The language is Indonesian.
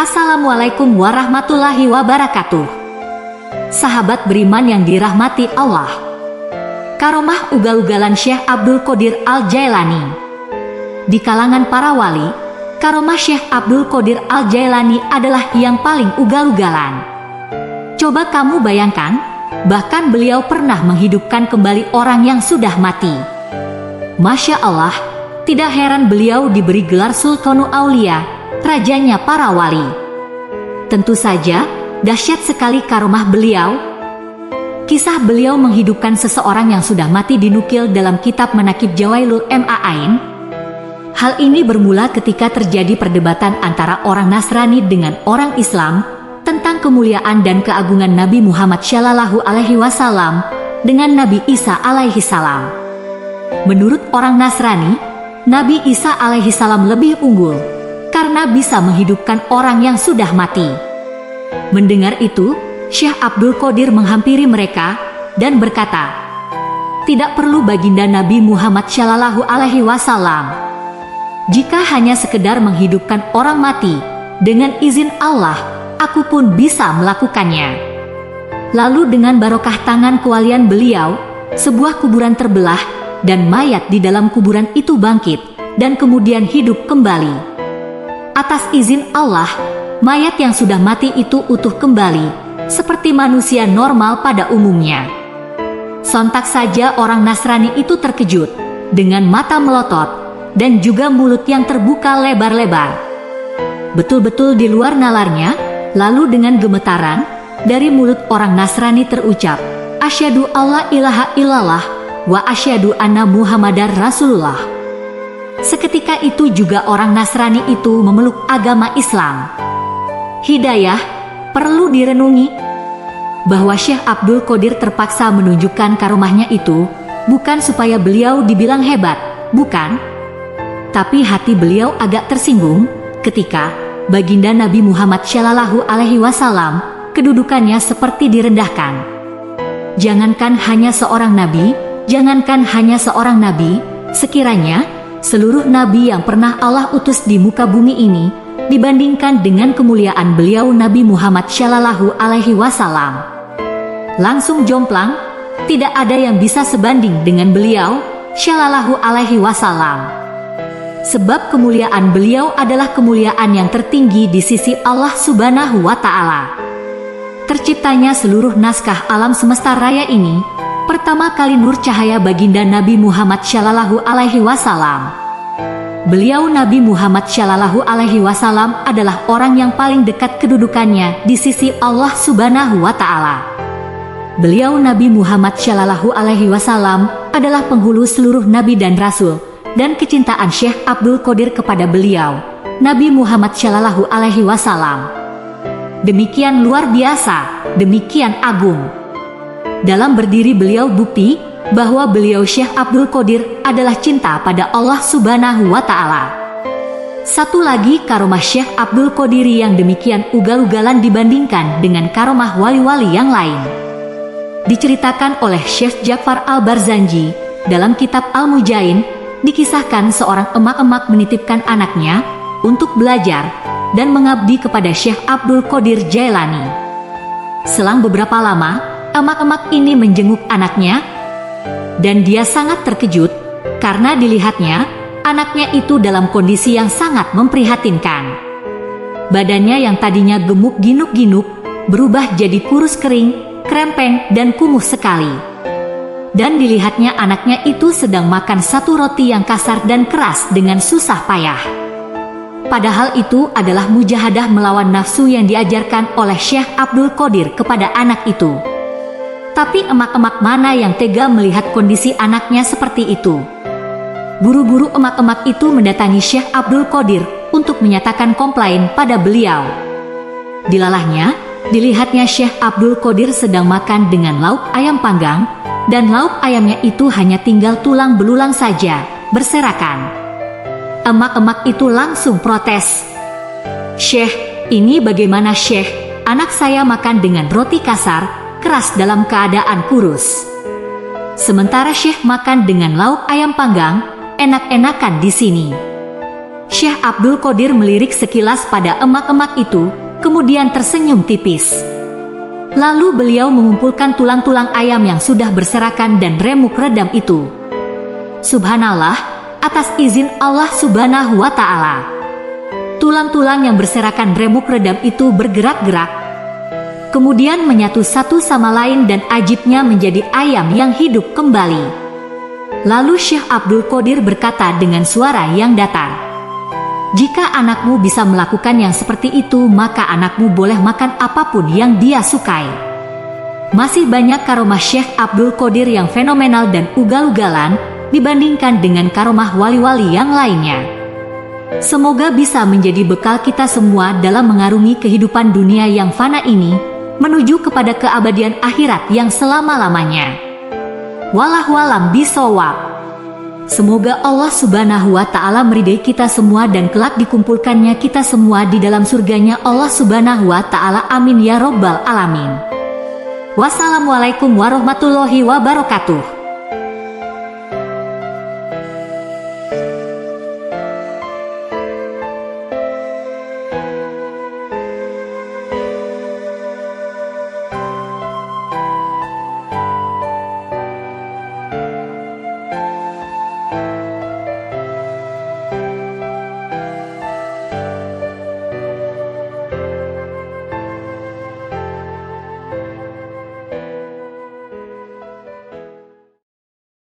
Assalamualaikum warahmatullahi wabarakatuh. Sahabat beriman yang dirahmati Allah. Karomah ugal-ugalan Syekh Abdul Qodir Al-Jailani. Di kalangan para wali, karomah Syekh Abdul Qodir Al-Jailani adalah yang paling ugal-ugalan. Coba kamu bayangkan, bahkan beliau pernah menghidupkan kembali orang yang sudah mati. Masya Allah, tidak heran beliau diberi gelar Sultanul Aulia, rajanya para wali. Tentu saja, dahsyat sekali karomah beliau. Kisah beliau menghidupkan seseorang yang sudah mati dinukil dalam kitab Manaqib Jawailul Ma'ain. Hal ini bermula ketika terjadi perdebatan antara orang Nasrani dengan orang Islam tentang kemuliaan dan keagungan Nabi Muhammad Shallallahu Alaihi Wasallam dengan Nabi Isa Alaihi Salam. Menurut orang Nasrani, Nabi Isa Alaihi Salam lebih unggul karena bisa menghidupkan orang yang sudah mati. Mendengar itu, Syekh Abdul Qodir menghampiri mereka dan berkata, "Tidak perlu baginda Nabi Muhammad Shallallahu Alaihi Wasallam. Jika hanya sekedar menghidupkan orang mati, dengan izin Allah, aku pun bisa melakukannya." Lalu dengan barokah tangan kewalian beliau, sebuah kuburan terbelah dan mayat di dalam kuburan itu bangkit dan kemudian hidup kembali. Atas izin Allah, mayat yang sudah mati itu utuh kembali, seperti manusia normal pada umumnya. Sontak saja orang Nasrani itu terkejut, dengan mata melotot, dan juga mulut yang terbuka lebar-lebar. Betul-betul di luar nalarnya, lalu dengan gemetaran, dari mulut orang Nasrani terucap, "Asyhadu alla ilaha illallah, wa asyhadu anna Muhammadar Rasulullah." Seketika itu juga orang Nasrani itu memeluk agama Islam. Hidayah, perlu direnungi bahwa Syekh Abdul Qodir terpaksa menunjukkan karomahnya itu bukan supaya beliau dibilang hebat, bukan. Tapi hati beliau agak tersinggung ketika baginda Nabi Muhammad Shallallahu Alaihi Wasallam kedudukannya seperti direndahkan. Jangankan hanya seorang nabi, sekiranya seluruh nabi yang pernah Allah utus di muka bumi ini dibandingkan dengan kemuliaan beliau Nabi Muhammad Shallallahu Alaihi Wasallam, langsung jomplang, tidak ada yang bisa sebanding dengan beliau Shallallahu Alaihi Wasallam. Sebab kemuliaan beliau adalah kemuliaan yang tertinggi di sisi Allah Subhanahu wa Ta'ala. Terciptanya seluruh naskah alam semesta raya ini pertama kali nur cahaya baginda Nabi Muhammad Shallallahu Alaihi Wasallam. Beliau Nabi Muhammad Shallallahu Alaihi Wasallam adalah orang yang paling dekat kedudukannya di sisi Allah Subhanahu wa Ta'ala. Beliau Nabi Muhammad Shallallahu Alaihi Wasallam adalah penghulu seluruh nabi dan rasul, dan kecintaan Syekh Abdul Qodir kepada beliau Nabi Muhammad Shallallahu Alaihi Wasallam demikian luar biasa, demikian agung. Dalam berdiri beliau bukti bahwa beliau Syekh Abdul Qodir adalah cinta pada Allah Subhanahu wa Ta'ala. Satu lagi karomah Syekh Abdul Qodir yang demikian ugal-ugalan dibandingkan dengan karomah wali-wali yang lain. Diceritakan oleh Syekh Ja'far Al-Barzanji dalam kitab Al-Mujain, dikisahkan seorang emak-emak menitipkan anaknya untuk belajar dan mengabdi kepada Syekh Abdul Qodir Jailani. Selang beberapa lama, emak-emak ini menjenguk anaknya, dan dia sangat terkejut karena dilihatnya anaknya itu dalam kondisi yang sangat memprihatinkan. Badannya yang tadinya gemuk ginuk-ginuk berubah jadi kurus kering, krempeng dan kumuh sekali. Dan dilihatnya anaknya itu sedang makan satu roti yang kasar dan keras dengan susah payah. Padahal itu adalah mujahadah melawan nafsu yang diajarkan oleh Syekh Abdul Qodir kepada anak itu. Tapi emak-emak mana yang tega melihat kondisi anaknya seperti itu? Buru-buru emak-emak itu mendatangi Syekh Abdul Qodir untuk menyatakan komplain pada beliau. Dilalahnya, dilihatnya Syekh Abdul Qodir sedang makan dengan lauk ayam panggang, dan lauk ayamnya itu hanya tinggal tulang belulang saja, berserakan. Emak-emak itu langsung protes. "Syekh, ini bagaimana Syekh? Anak saya makan dengan roti kasar, keras dalam keadaan kurus. Sementara Syekh makan dengan lauk ayam panggang, enak-enakan di sini." Syekh Abdul Qadir melirik sekilas pada emak-emak itu, kemudian tersenyum tipis. Lalu beliau mengumpulkan tulang-tulang ayam yang sudah berserakan dan remuk redam itu. Subhanallah, atas izin Allah Subhanahu wa Ta'ala, tulang-tulang yang berserakan remuk redam itu bergerak-gerak, kemudian menyatu satu sama lain dan ajibnya menjadi ayam yang hidup kembali. Lalu Syekh Abdul Qadir berkata dengan suara yang datar, "Jika anakmu bisa melakukan yang seperti itu, maka anakmu boleh makan apapun yang dia sukai." Masih banyak karomah Syekh Abdul Qadir yang fenomenal dan ugal-ugalan dibandingkan dengan karomah wali-wali yang lainnya. Semoga bisa menjadi bekal kita semua dalam mengarungi kehidupan dunia yang fana ini, menuju kepada keabadian akhirat yang selama-lamanya. Wallahualam bishawab. Semoga Allah Subhanahu wa Ta'ala meridai kita semua dan kelak dikumpulkannya kita semua di dalam surganya Allah Subhanahu wa Ta'ala. Amin ya Rabbal Alamin. Wassalamualaikum warahmatullahi wabarakatuh.